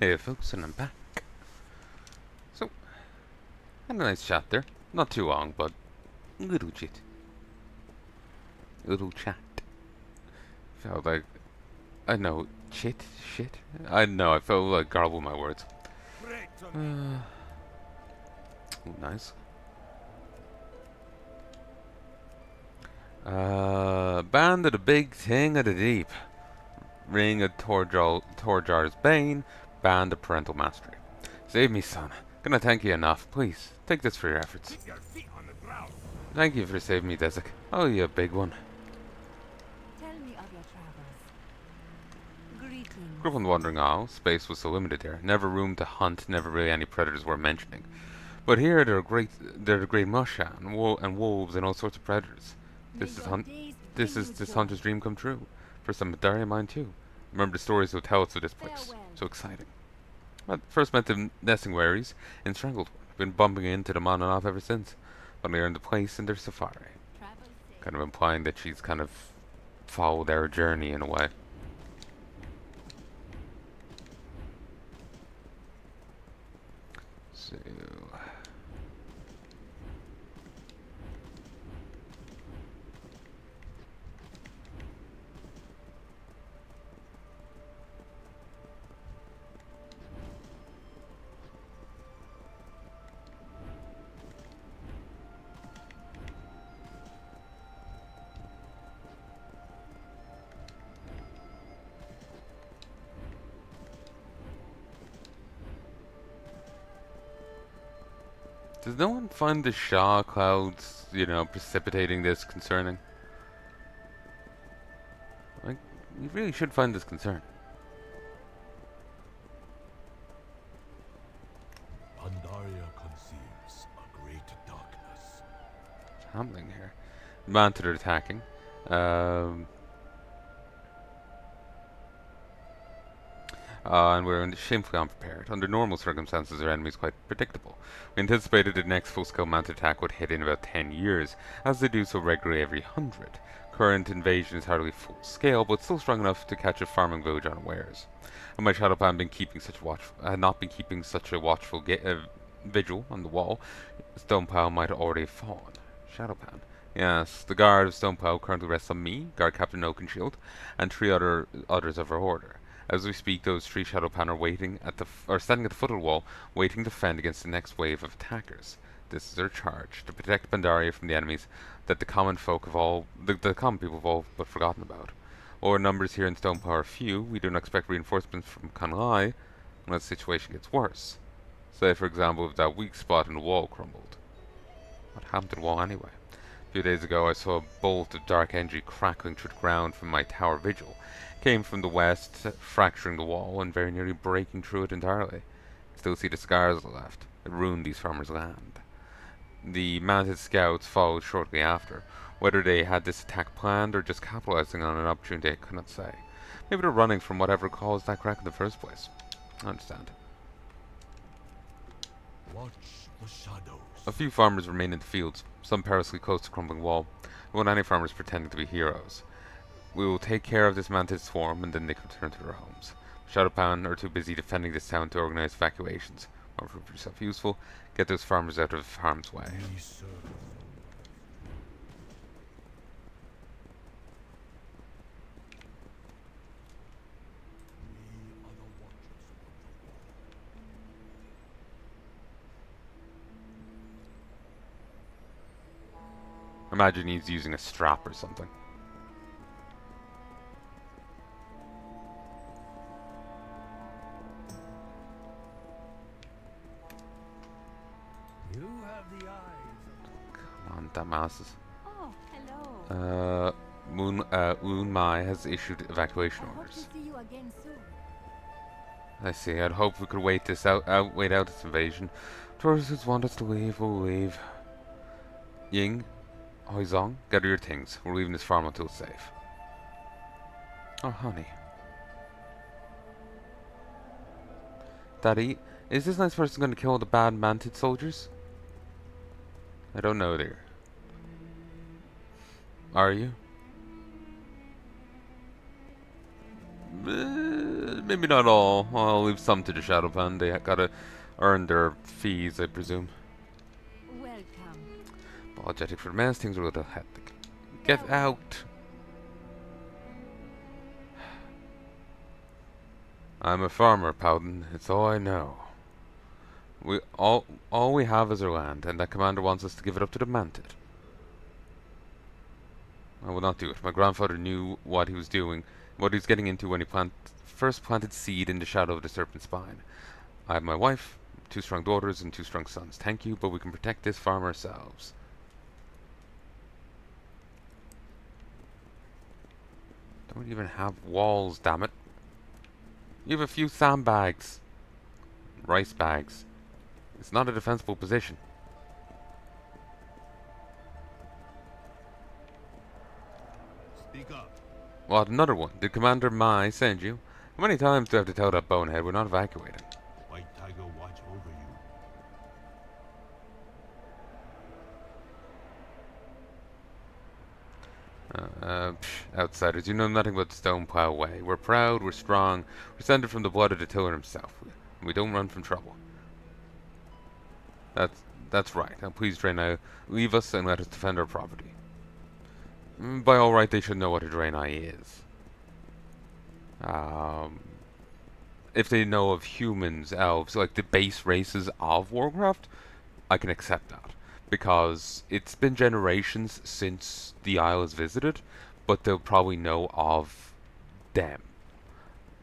Hey folks, and I'm back. So, had a nice chat there. Not too long, but a little chit. A little chat. Felt like, I know, chit, shit. I know, I felt like garble my words. Ooh, nice. Band of the big thing of the deep. Ring of Torjar's bane. Band of parental mastery. Save me, son. Gonna thank you enough. Please, take this for your efforts. Thank you for saving me, Desik. Oh, you big one. Tell me of your travels. Greetings. Grew up on the Wandering Isle. Space was so limited here. Never room to hunt. Never really any predators worth mentioning. But here there are great mushan and wolves and all sorts of predators. May This is your hunt. days This bring is you this joy. hunter's dream come true. For some Pandaria and mine too. Remember the stories they'll tell us of this place. Farewell. So exciting. I first met the nesting wherries in Strangled. Been bumping into them on and off ever since. Finally earned a place in their safari. Travel safe. Kind of implying that she's kind of followed their journey in a way. So does no one find the Shaw clouds, precipitating this concerning? Like, you really should find this concerning. Pandaria conceives a great darkness. What's happening here? Mounted are attacking. Um, and we're shamefully unprepared. Under normal circumstances, our enemy is quite predictable. We anticipated the next full-scale mounted attack would hit in about 10 years, as they do so regularly every 100. Current invasion is hardly full-scale, but still strong enough to catch a farming village unawares. And my shadow plan had not been keeping such a watchful vigil on the wall, Stone Pile might already have fallen. Shadowpan. Yes, the guard of Stone Pile currently rests on me, Guard Captain Oakenshield, and three others of our order. As we speak, those three Shadowpan are standing at the foot of the wall, waiting to fend against the next wave of attackers. This is their charge, to protect Pandaria from the enemies that the common people have all but forgotten about. Our numbers here in Stone Pile are few. We do not expect reinforcements from Palanai unless the situation gets worse. Say, for example, if that weak spot in the wall crumbled. What happened to the wall anyway? A few days ago I saw a bolt of dark energy crackling through the ground from my tower vigil. It came from the west, fracturing the wall and very nearly breaking through it entirely. Still see the scars left. It ruined these farmers' land. The mounted scouts followed shortly after. Whether they had this attack planned or just capitalizing on an opportunity I could not say. Maybe they're running from whatever caused that crack in the first place. I understand. Watch the shadows. A few farmers remain in the fields, some perilously close to the crumbling wall. We want any farmers pretending to be heroes. We will take care of this mounted swarm, and then they can return to their homes. Shadowpan are too busy defending this town to organize evacuations. Want to prove yourself useful? Get those farmers out of harm's way. We serve. We are the watchers. Imagine he's using a strap or something. You have the eyes. Come on, dumbasses. Oh, hello. Moon Mai has issued evacuation I hope to orders. see you again soon. I see. I'd hope we could wait out this invasion. Tourists want us to leave, we'll leave. Ying, Hoizong, gather your things. We're leaving this farm until it's safe. Oh, honey. Daddy, is this nice person going to kill the bad manted soldiers? I don't know, dear. Are you? Maybe not all. I'll leave some to the Shadow Clan. They gotta earn their fees, I presume. Welcome. Apologetic for the mess. Things are a little hectic. Get out! I'm a farmer, Powden. It's all I know. All we have is our land, and that commander wants us to give it up to the Manted. I will not do it. My grandfather knew what he was doing, what he was getting into when he first planted seed in the shadow of the Serpent Spine. I have my wife, 2 strong daughters, and 2 strong sons. Thank you, but we can protect this farm ourselves. Don't even have walls, damn it. You have a few sandbags. Rice bags. It's not a defensible position. Speak up. What, another one? Did Commander Mai send you? How many times do I have to tell that bonehead we're not evacuating? White Tiger watch over you. Outsiders, you know nothing but Stoneplow Way. We're proud, we're strong, we're descended from the blood of the Tiller himself. We don't run from trouble. That's right. Now please, Draenei, leave us and let us defend our property. By all right, they should know what a Draenei is. If they know of humans, elves, like the base races of Warcraft, I can accept that. Because it's been generations since the Isle is visited, but they'll probably know of them.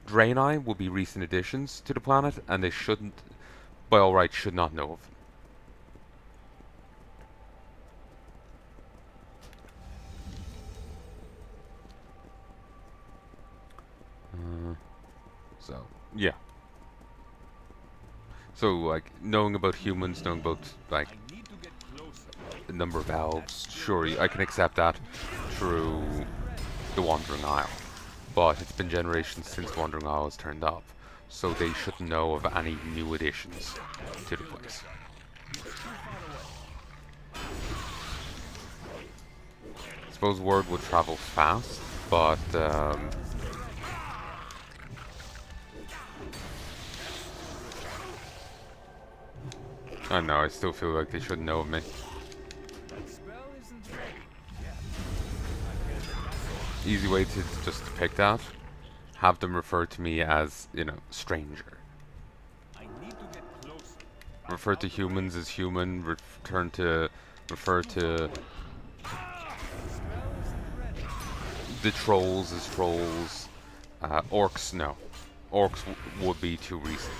Draenei will be recent additions to the planet, and they shouldn't, by all rights, should not know of them. So, yeah. So, like, knowing about humans, knowing about, like, the number of elves, sure, I can accept that through the Wandering Isle. But it's been generations since the Wandering Isle has turned up, so they should know of any new additions to the place. I suppose word would travel fast, but, I don't know, I still feel like they should know of me. Easy way to just depict that. Have them refer to me as, you know, stranger. Refer to humans as human, refer to the trolls as trolls. Orcs, no. Orcs would be too recent.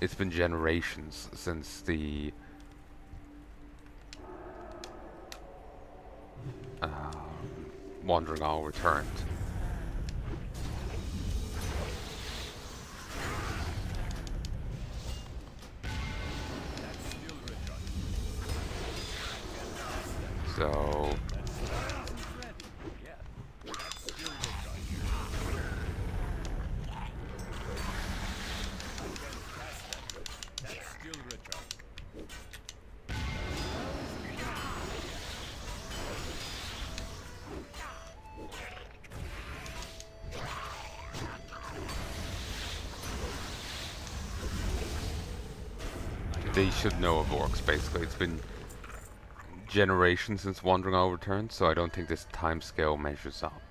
It's been generations since the Wandering Isle returned. So they should know of orcs, basically. It's been generations since Wandering Isle returned, so I don't think this timescale measures up.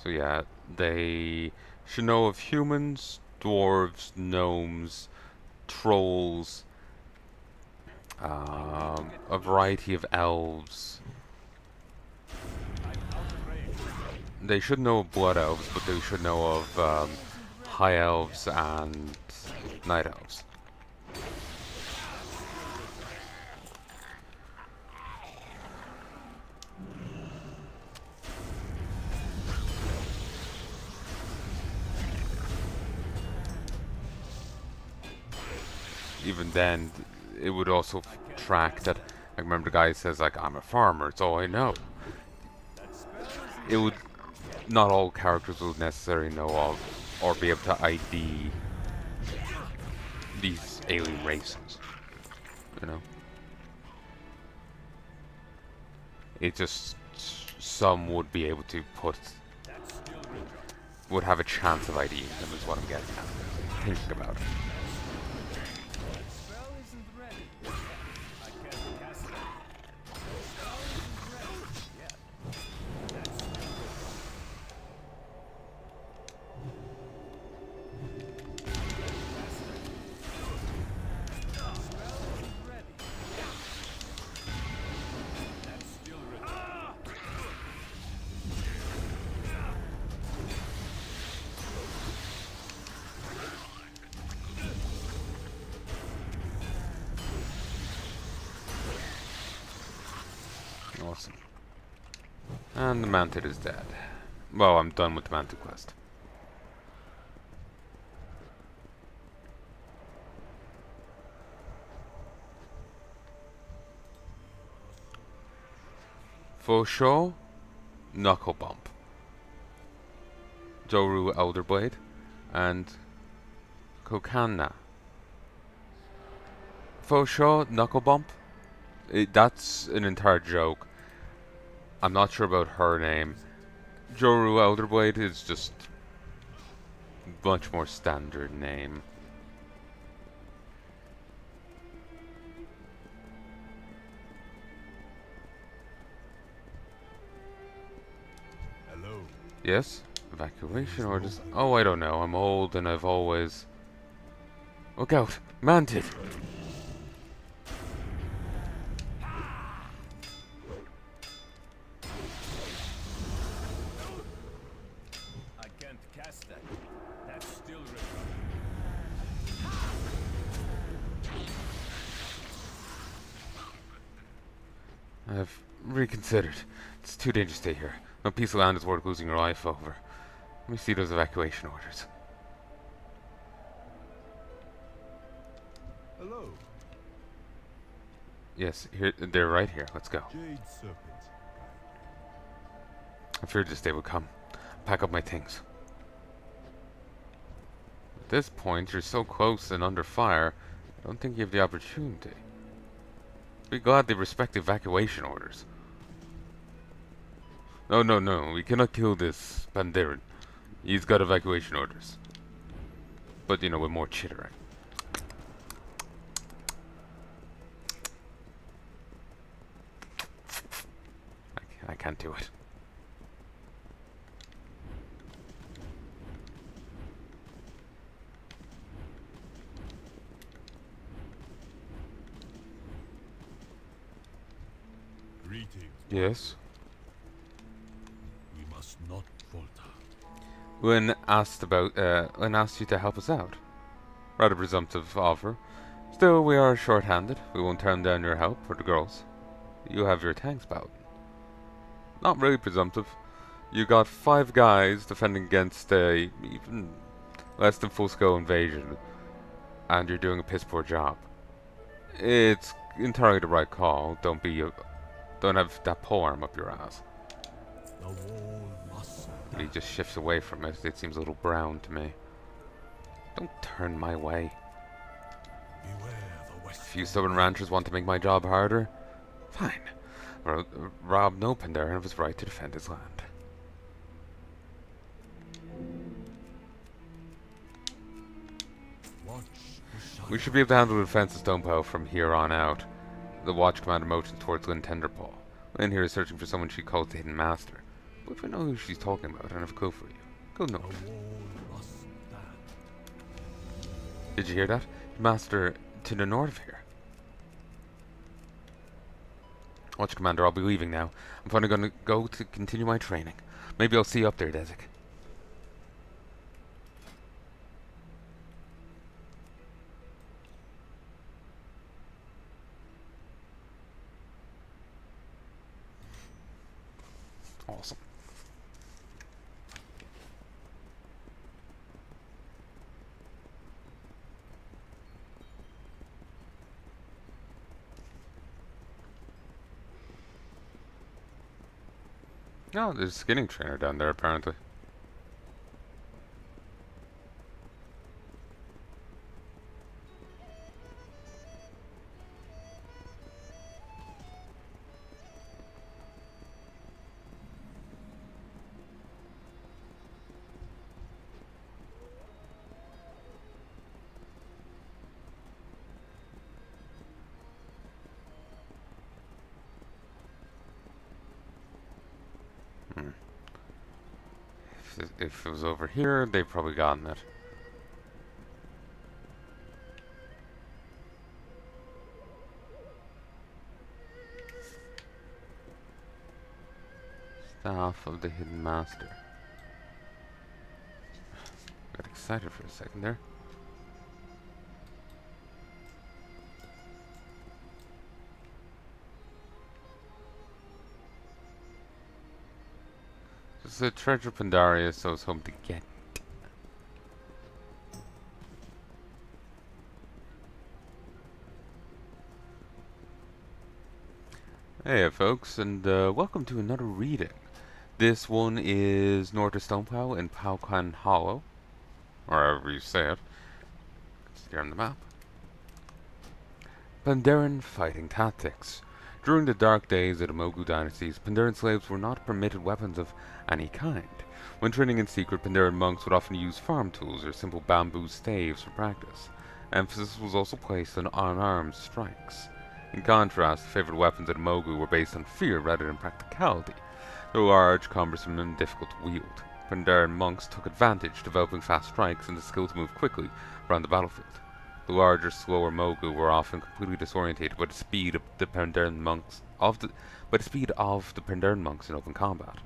So yeah, they should know of humans, dwarves, gnomes, trolls, a variety of elves. They should know of blood elves, but they should know of high elves and night elves. Even then, it would also track that I remember the guy says like, I'm a farmer, it's all I know. It would, not all characters would necessarily know of or be able to ID these alien races, you know? It just, some would be able to would have a chance of IDing them is what I'm getting at. Thinking about it. Awesome. And the Mantid is dead. Well, I'm done with the Mantid quest. For sure, Knuckle Bump, Joru Elderblade, and Kokanna. For sure, Knuckle Bump. That's an entire joke. I'm not sure about her name. Joru Elderblade is just much more standard name. Hello. Yes? Evacuation orders. Oh, I don't know. I'm old and I've always... Look out! Mantid! I can't cast that. That's still I've reconsidered. It's too dangerous to stay here. No piece of land is worth losing your life over. Let me see those evacuation orders. Hello. Yes, here they're right here. Let's go. Jade Serpent. I feared this day would come. Pack up my things. At this point, you're so close and under fire, I don't think you have the opportunity. Be glad they respect the evacuation orders. No, no, no. We cannot kill this Pandaria. He's got evacuation orders. But, you know, with more chittering. I can't do it. Greetings. Yes? We must not falter. When asked you to help us out. Rather presumptive offer. Still, we are short-handed. We won't turn down your help for the girls. You have your tanks, Paladin. Not really presumptive. You got 5 guys defending against a even less than full-scale invasion, and you're doing a piss-poor job. It's entirely the right call. Don't have that polearm up your ass. The wall must And he just shifts away from it. It seems a little brown to me. Don't turn my way. beware the west. If you stubborn ranchers want to make my job harder, fine. Rob no Pandaren of his right to defend his land. Watch the We should be able to handle the defense of Stonepile from here on out. The watch commander motions towards Lynn Tenderpaw. Lynn here is searching for someone she calls the Hidden Master. But if I know who she's talking about, I have a clue for you. Go north. The wall must stand. Did you hear that? Master to the north of here. Watch commander, I'll be leaving now. I'm finally gonna go to continue my training. Maybe I'll see you up there, Desik. Awesome. Oh, there's a skinning trainer down there apparently. Hmm. If it was over here, they've probably gotten it. Staff of the Hidden Master. Got excited for a second there. It's a treasure Pandaria, so I was hoping to get. Hey folks, and welcome to another reading. This one is North of Stoneplow in Palnai Hollow, or however you say it. It's here on the map. Pandaren fighting tactics. During the dark days of the Mogu dynasties, Pandaren slaves were not permitted weapons of any kind. When training in secret, Pandaren monks would often use farm tools or simple bamboo staves for practice. Emphasis was also placed on unarmed strikes. In contrast, the favored weapons of the Mogu were based on fear rather than practicality. They were large, cumbersome, and difficult to wield. Pandaren monks took advantage, developing fast strikes and the skill to move quickly around the battlefield. The larger, slower Mogu were often completely disorientated by the speed of the Pandaren monks in open combat.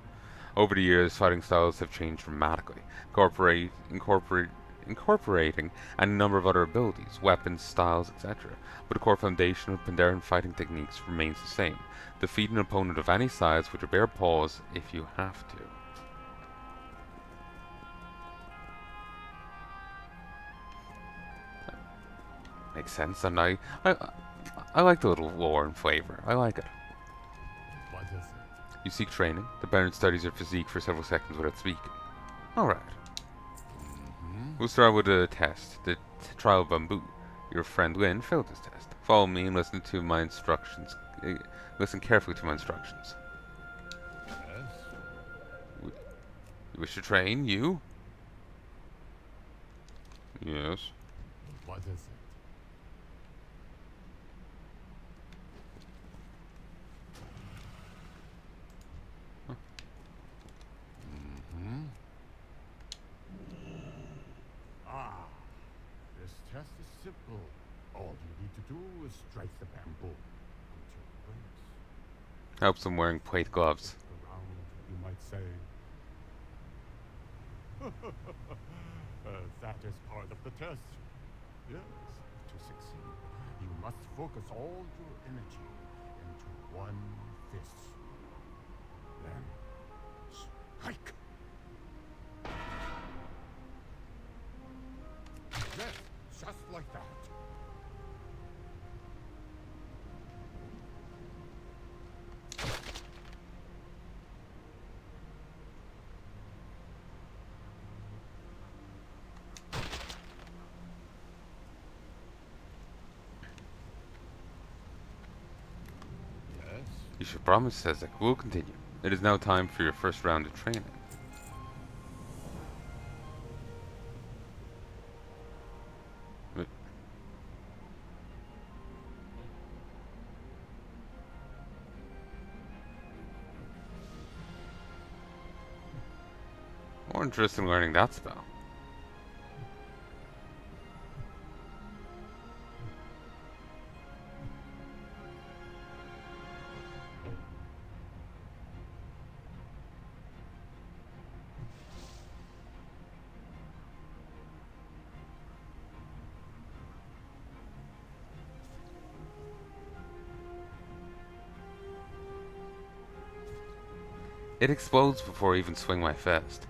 Over the years, fighting styles have changed dramatically, incorporating any number of other abilities, weapons, styles, etc. But the core foundation of Pandaren fighting techniques remains the same: defeat an opponent of any size with your bare paws if you have to. Makes sense, and I like the little lore and flavor. I like it. What is it? You seek training. The Baron studies your physique for several seconds without speaking. Alright. We'll start with a test. The trial of bamboo. Your friend Lynn failed this test. Follow me and listen to my instructions. Listen carefully to my instructions. Yes? You wish to train? You? Yes. What is it? Ah, this test is simple. All you need to do is strike the bamboo until it breaks. Helps him wearing plate gloves. Around, you might say. That is part of the test. Yes, to succeed, you must focus all your energy into one fist. Then, strike! Yes, just like that. Yes. You should promise, Sezek. We'll continue. It is now time for your first round of training. More interest in learning that spell. It explodes before I even swing my fist.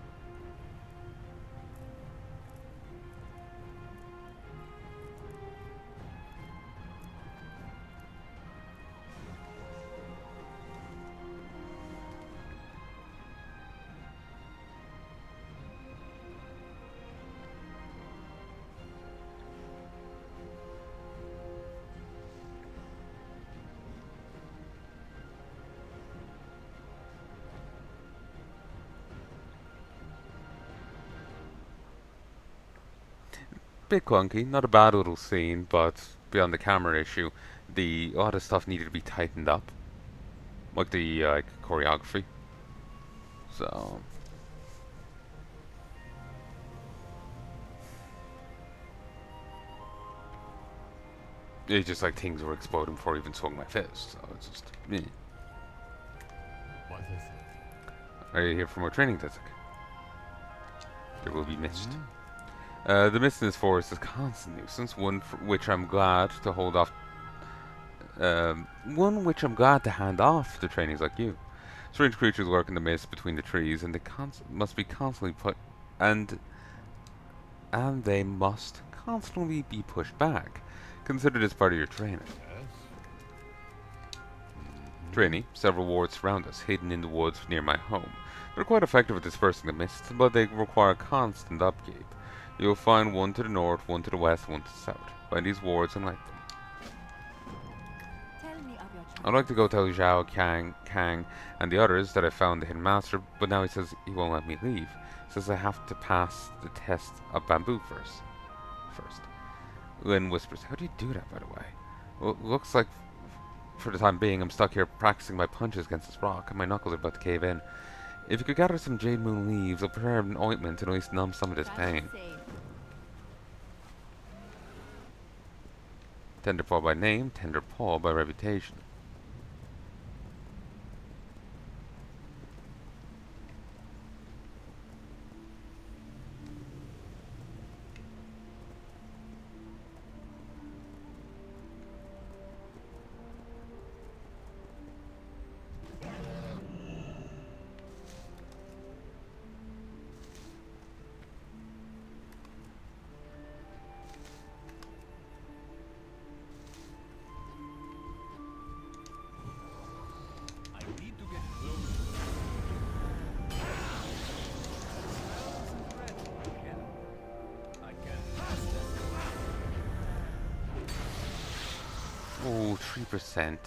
bit clunky, not a bad little scene, but beyond the camera issue, a lot of stuff needed to be tightened up, like the choreography. So it's just like things were exploding before I even swung my fist. So it's just, eh. What is it? Are you here for more training, Tizek? There will be mist. The mist in this forest is a constant nuisance, one for which I'm glad to hold off. One which I'm glad to hand off to trainings like you. Strange creatures lurk in the mist between the trees, and they must be constantly put and they must constantly be pushed back. Consider this part of your training. Yes. Trainee, several wards surround us, hidden in the woods near my home. They're quite effective at dispersing the mist, but they require constant upkeep. You'll find one to the north, one to the west, one to the south. Find these wards and light them. Tell me of your I'd like to go tell Zhao, Kang, and the others that I found the hidden master, but now he says he won't let me leave. He says I have to pass the test of bamboo first. Lin whispers, how do you do that, by the way? Well, looks like for the time being I'm stuck here practicing my punches against this rock, and my knuckles are about to cave in. If you could gather some jade moon leaves, I'll prepare an ointment to at least numb some of this pain. Tender Paw by name, Tender Paw by reputation. Oh, 3%.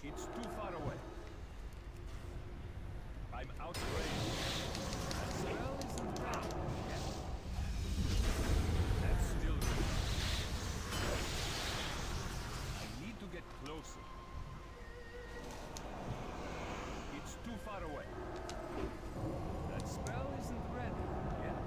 It's too far away. I'm out of range. That spell isn't ready yet. That's still good. I need to get closer. It's too far away. That spell isn't ready yet.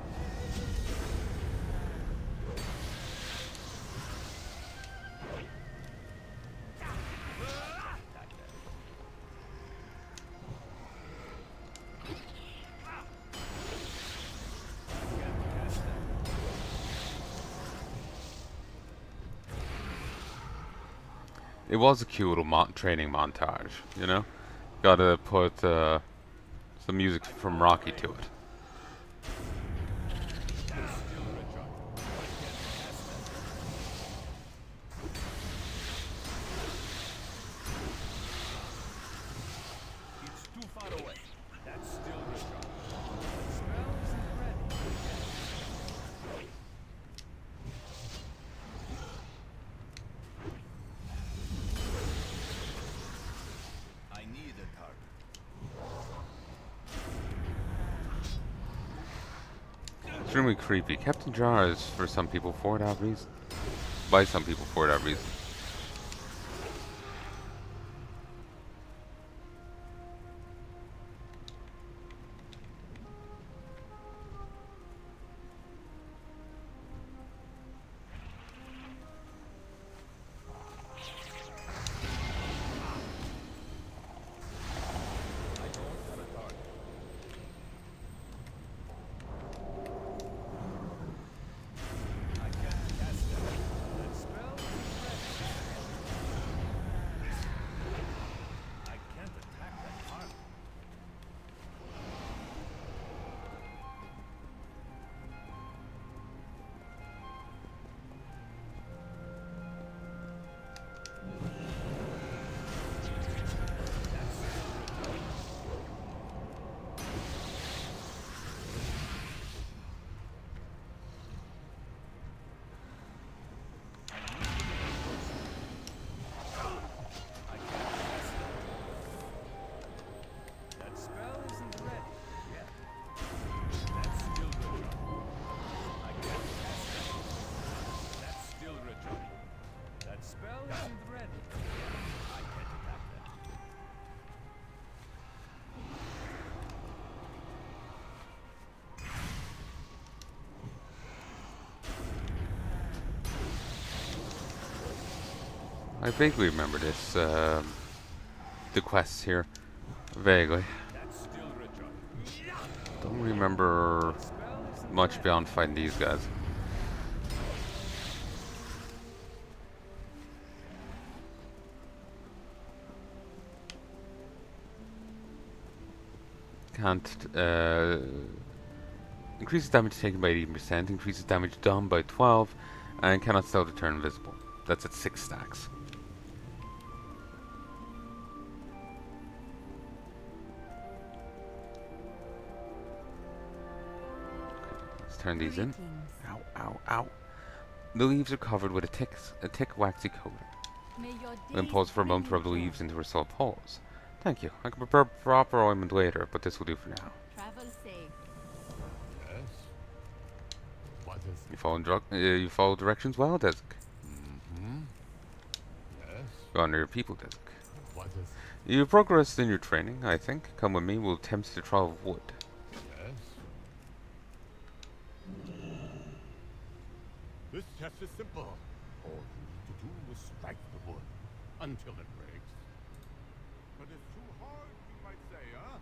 It was a cute little training montage, you know? Gotta put some music from Rocky to it. It's too far away. That's still recharged. That spell isn't ready yet. I need a target. Extremely creepy. Kept in jars for some people for that reason. By some people for that reason. I can't cast that. That spell isn't ready. I vaguely remember this, the quests here. Vaguely. That's still recharging. Don't remember That spell isn't much ready. beyond fighting these guys. Can't, increases damage taken by 18%, increases damage done by 12, and cannot still turn invisible. That's at 6 stacks. Let's turn these in. Greetings. Ow, ow, ow. The leaves are covered with a thick waxy coating. May your Then days pause for a bring moment to rub the you leaves joy. into her soft paws. Thank you. I can prepare proper ointment later, but this will do for now. Travel safe. Yes? What is You follow directions well, Desik. Mm-hmm. Yes? You honor your people, Desik. What is You progressed in your training, I think. Come with me, we'll attempt the trial of wood. yes? This test is simple. All you need to do is strike the wood until it breaks. But it's too hard, you might say, huh?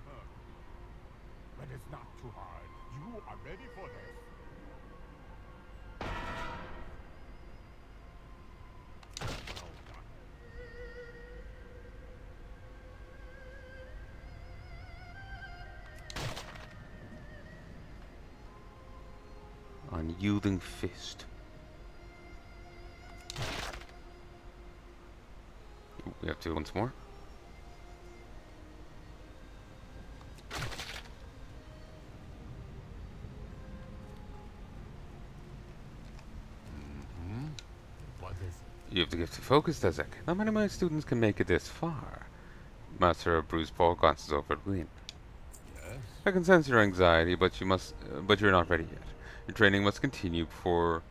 But it's not too hard. You are ready for this. Well done. Unyielding fist. We have to do once more. What is You have the gift of focus, Desik. Not many of my students can make it this far. Master of Bruce Paul glances over at Ween. yes? I can sense your anxiety, but but you're not ready yet. Your training must continue before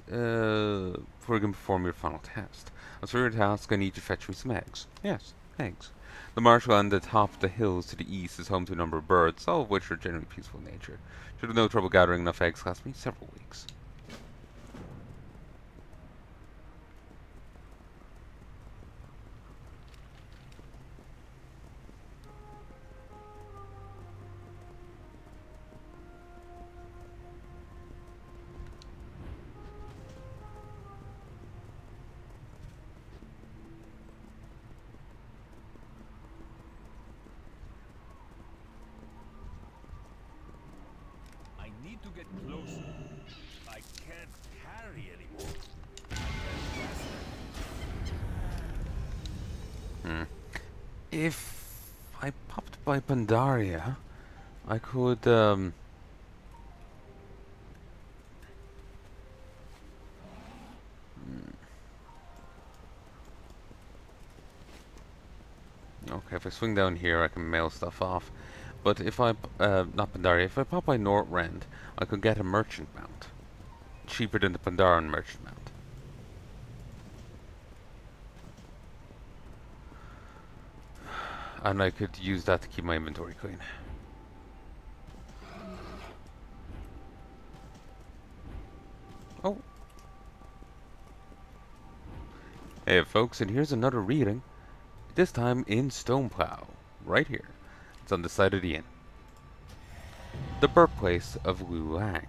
you can perform your final test. As for your task, I need you to fetch me some eggs. Yes, eggs. The marshland at the top of the hills to the east is home to a number of birds, all of which are generally peaceful in nature. Should have no trouble gathering enough eggs cost me several weeks. I need to get closer. I can't carry anymore. If I popped by Pandaria, I could, okay, if I swing down here, I can mail stuff off. But if not Pandaria, if I pop by Nortrend, I could get a merchant mount. Cheaper than the Pandaran merchant mount. And I could use that to keep my inventory clean. Oh. Hey folks, and here's another reading. This time in Stoneplow. Right here. It's on the side of the inn. The birthplace of Wu Lang.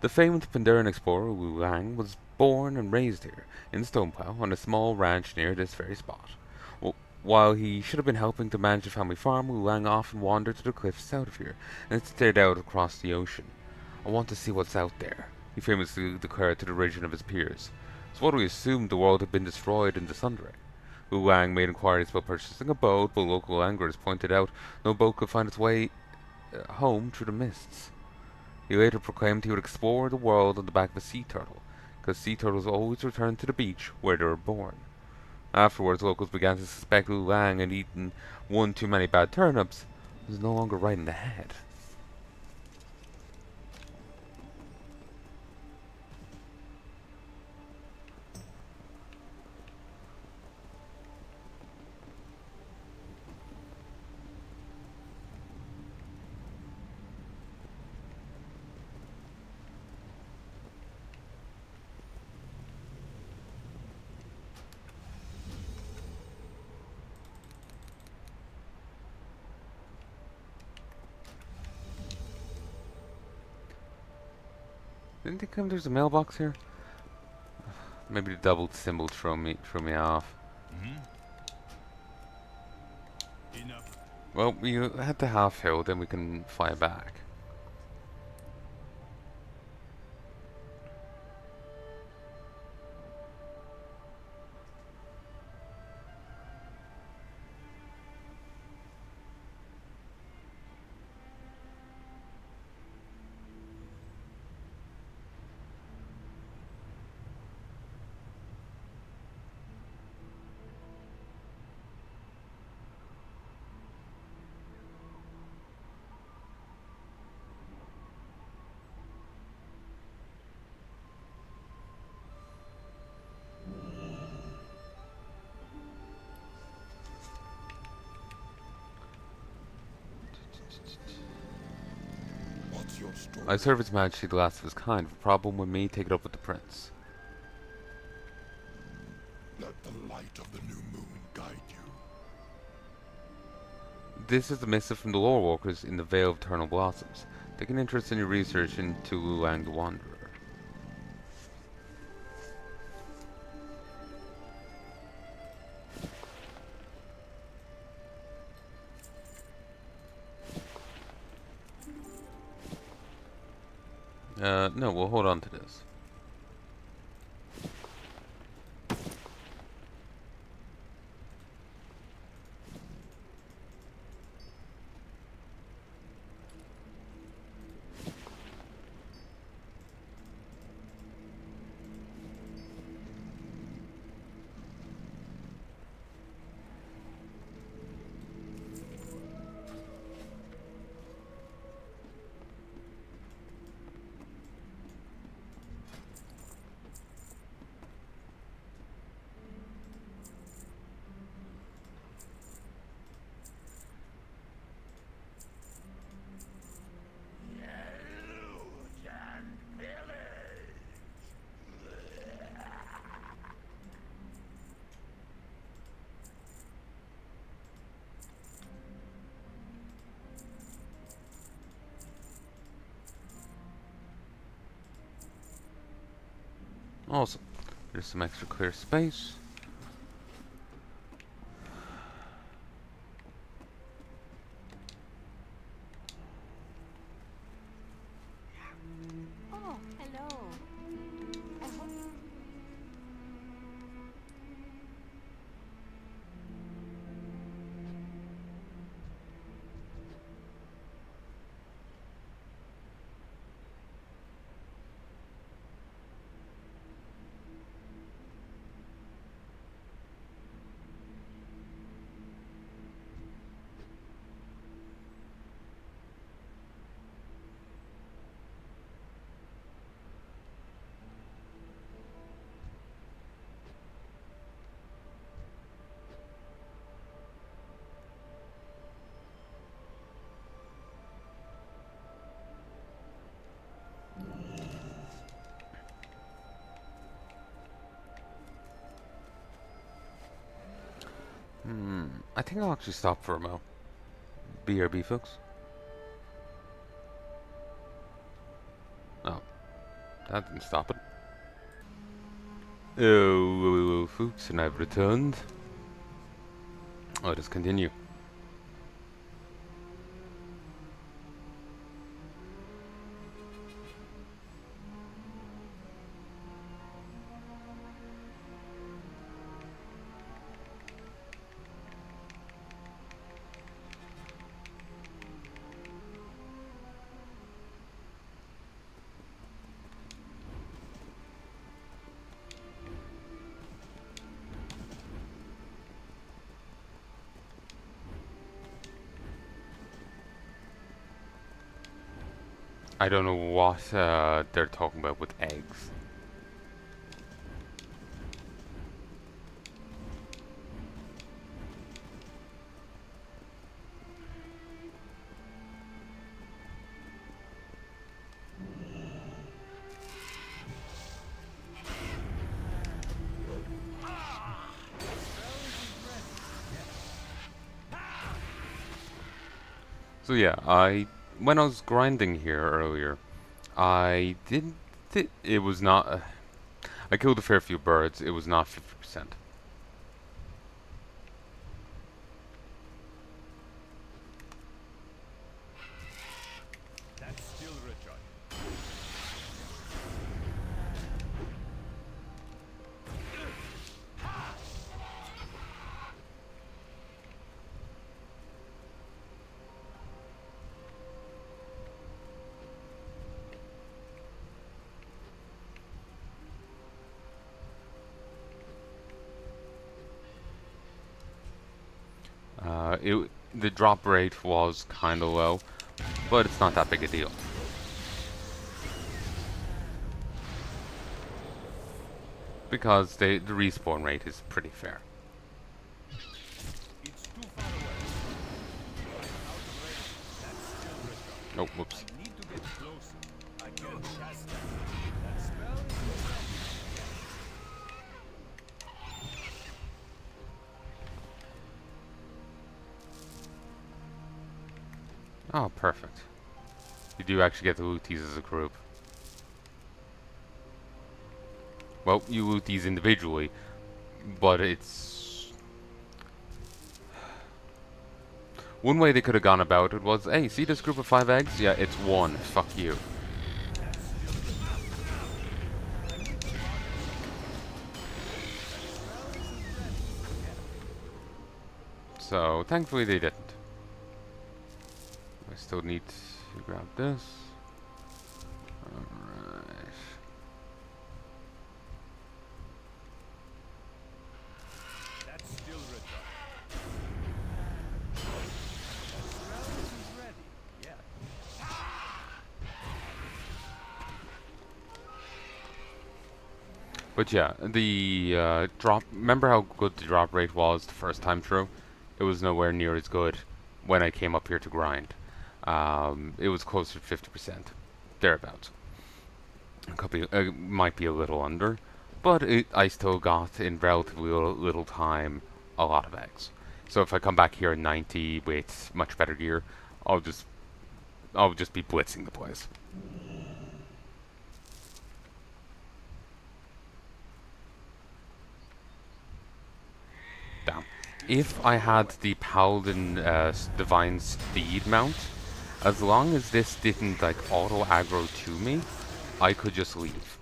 The famed Pandaran explorer Wu Lang was born and raised here, in Stoneplow, on a small ranch near this very spot. While he should have been helping to manage the family farm, Wu Lang often wandered to the cliffs south of here, and stared out across the ocean. I want to see what's out there, he famously declared to the derision of his peers. So what we assumed the world had been destroyed in the Sundering. Wu Lang made inquiries about purchasing a boat, but local anglers pointed out no boat could find its way home through the mists. He later proclaimed he would explore the world on the back of a sea turtle, because sea turtles always return to the beach where they were born. Afterwards, locals began to suspect Lu Lang had eaten one too many bad turnips, and was no longer right in the head. Didn't they come? There's a mailbox here. Maybe the double symbol threw me off. Mm-hmm. Enough. Well, we head to Half Hill, then we can fly back. What's your story? I serve His Majesty the last of his kind. If a problem with me, take it up with the prince. Let the light of the new moon guide you. This is a missive from the lore walkers in the Vale of Eternal Blossoms. Take an interest in your research into Luang the Wanderer. No, we'll hold on to this. Awesome. There's some extra clear space. Oh, hello. I hope. I think I'll actually stop for a mo. BRB, folks. Oh, that didn't stop it. Oh, folks, and I've returned. Let us continue. I don't know what they're talking about with eggs. So yeah, when I was grinding here earlier, I didn't it was not. I killed a fair few birds. It was not 50%. That's still recharging. The drop rate was kind of low, but it's not that big a deal. Because the respawn rate is pretty fair. It's too far away. I'm out of range. That's still recharging. Oh, whoops. I need to get closer. I can't cast that. That spell isn't ready. Oh, perfect. You do actually get to loot these as a group. Well, you loot these individually, but it's... One way they could have gone about it was, hey, see this group of 5 eggs? Yeah, it's 1. Fuck you. So, thankfully they didn't. I still need to grab this. Alright. That's still recharging. That spell isn't ready. Yeah. But yeah, the drop... Remember how good the drop rate was the first time through? It was nowhere near as good when I came up here to grind. It was closer to 50%. Thereabouts. Might be a little under, but I still got in relatively little time a lot of eggs. So if I come back here at 90 with much better gear, I'll just be blitzing the place. Damn. If I had the Paladin Divine Steed mount, as long as this didn't like auto aggro to me, I could just leave.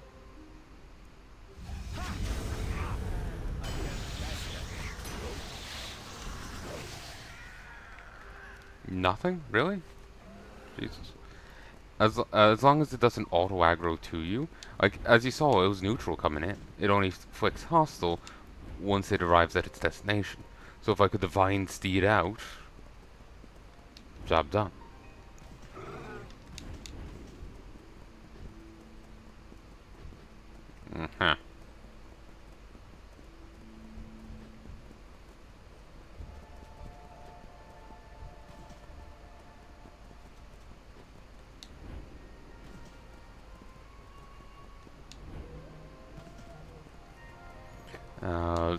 Nothing? Really? Jesus. As long as it doesn't auto aggro to you, like as you saw, it was neutral coming in. It only flicks hostile once it arrives at its destination. So if I could divine steed out, job done. Uh-huh.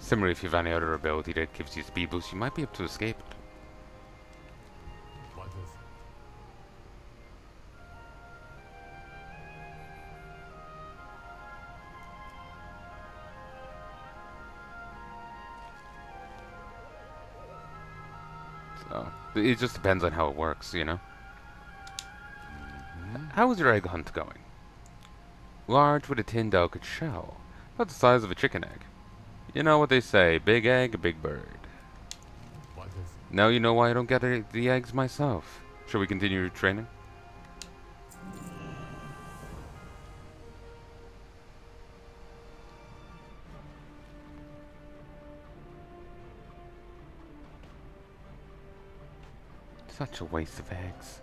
Similarly, if you have any other ability that gives you speed boost, you might be able to escape it. What is it? So, it just depends on how it works, you know? How is your egg hunt going? Large with a tin delicate shell, about the size of a chicken egg. You know what they say, big egg, big bird. What is it? Now you know why I don't get the eggs myself. Shall we continue training? Such a waste of eggs.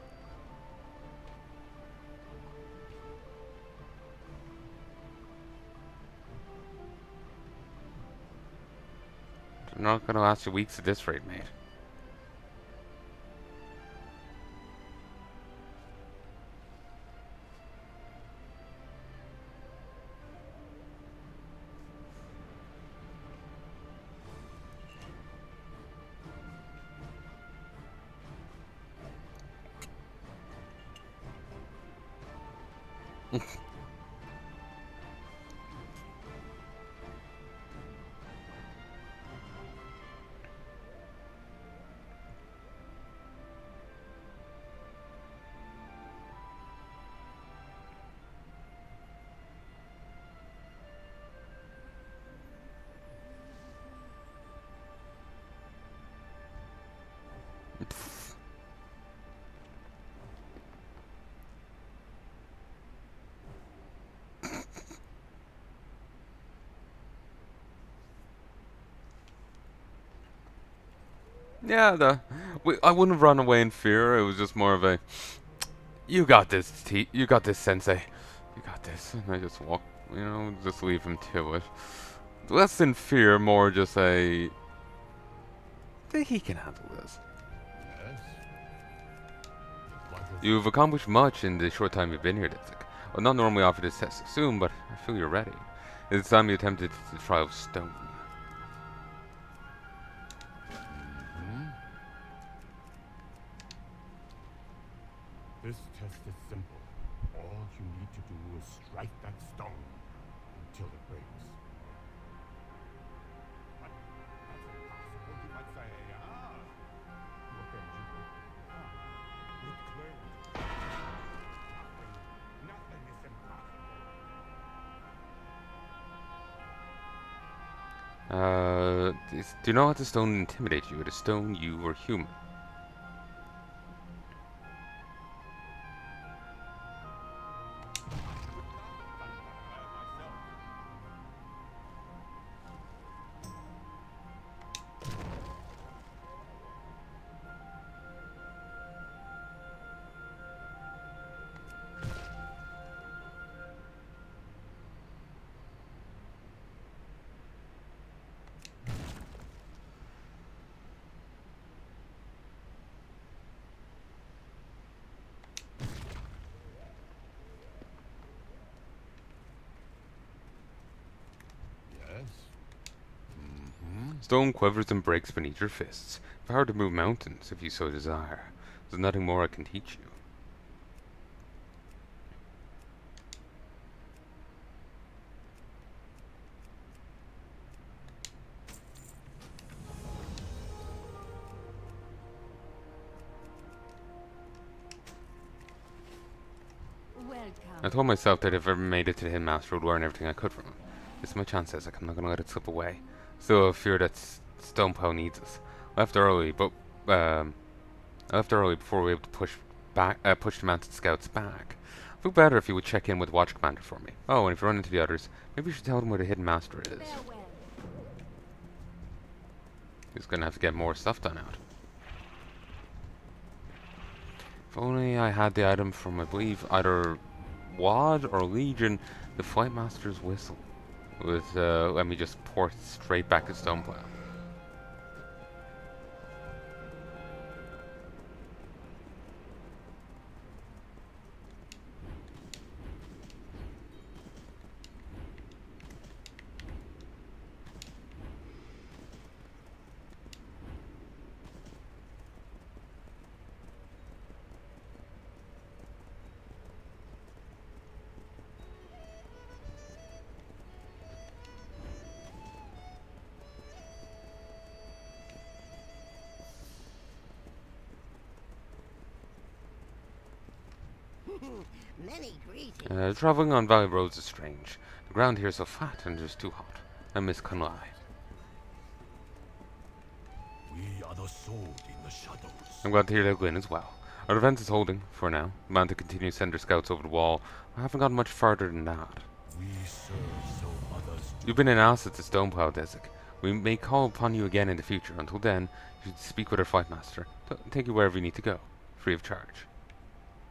They're not gonna last you weeks at this rate, mate. Yeah, I wouldn't have run away in fear. It was just more of a, you got this, you got this, Sensei. You got this. And I just walk, just leave him to it. Less than fear, more just a, think he can handle this. Yes. What is You've accomplished much in the short time you've been here, Ditzik. Well, not normally offer this test so soon, but I feel you're ready. It's time you attempted the trial of stone. This test is simple. All you need to do is strike that stone until it breaks. But that's impossible, you might say. Look at you. With clarity. Nothing is impossible. Do not let the stone intimidate you. It is stone, you are human. Yes. Stone quivers and breaks beneath your fists. Power to move mountains, if you so desire. There's nothing more I can teach you. I told myself that if I ever made it to the Hidden Master, I would learn everything I could from him. This is my chance, Isaac. I'm not going to let it slip away. Still, I fear that Stoneplow needs us. I left early, but I left early before we were able to push the mounted scouts back. I feel better if you would check in with Watch Commander for me. Oh, and if you run into the others, maybe you should tell them where the Hidden Master is. He's going to have to get more stuff done out. If only I had the item from, I believe, either WAD or Legion, the Flight Master's Whistle. With, let me just port straight back to Stoneplow. Many greetings. Traveling on valley roads is strange. The ground here is so flat and it is too hot. I miss Palnai. We are the sword in the shadows. I'm glad to hear that Glenn as well. Our defense is holding, for now. The man to continue to send their scouts over the wall. I haven't gotten much farther than that. We serve so others do. You've been an asset to Stoneplow, Desik. We may call upon you again in the future. Until then, you should speak with our fight master. Take you wherever you need to go, free of charge.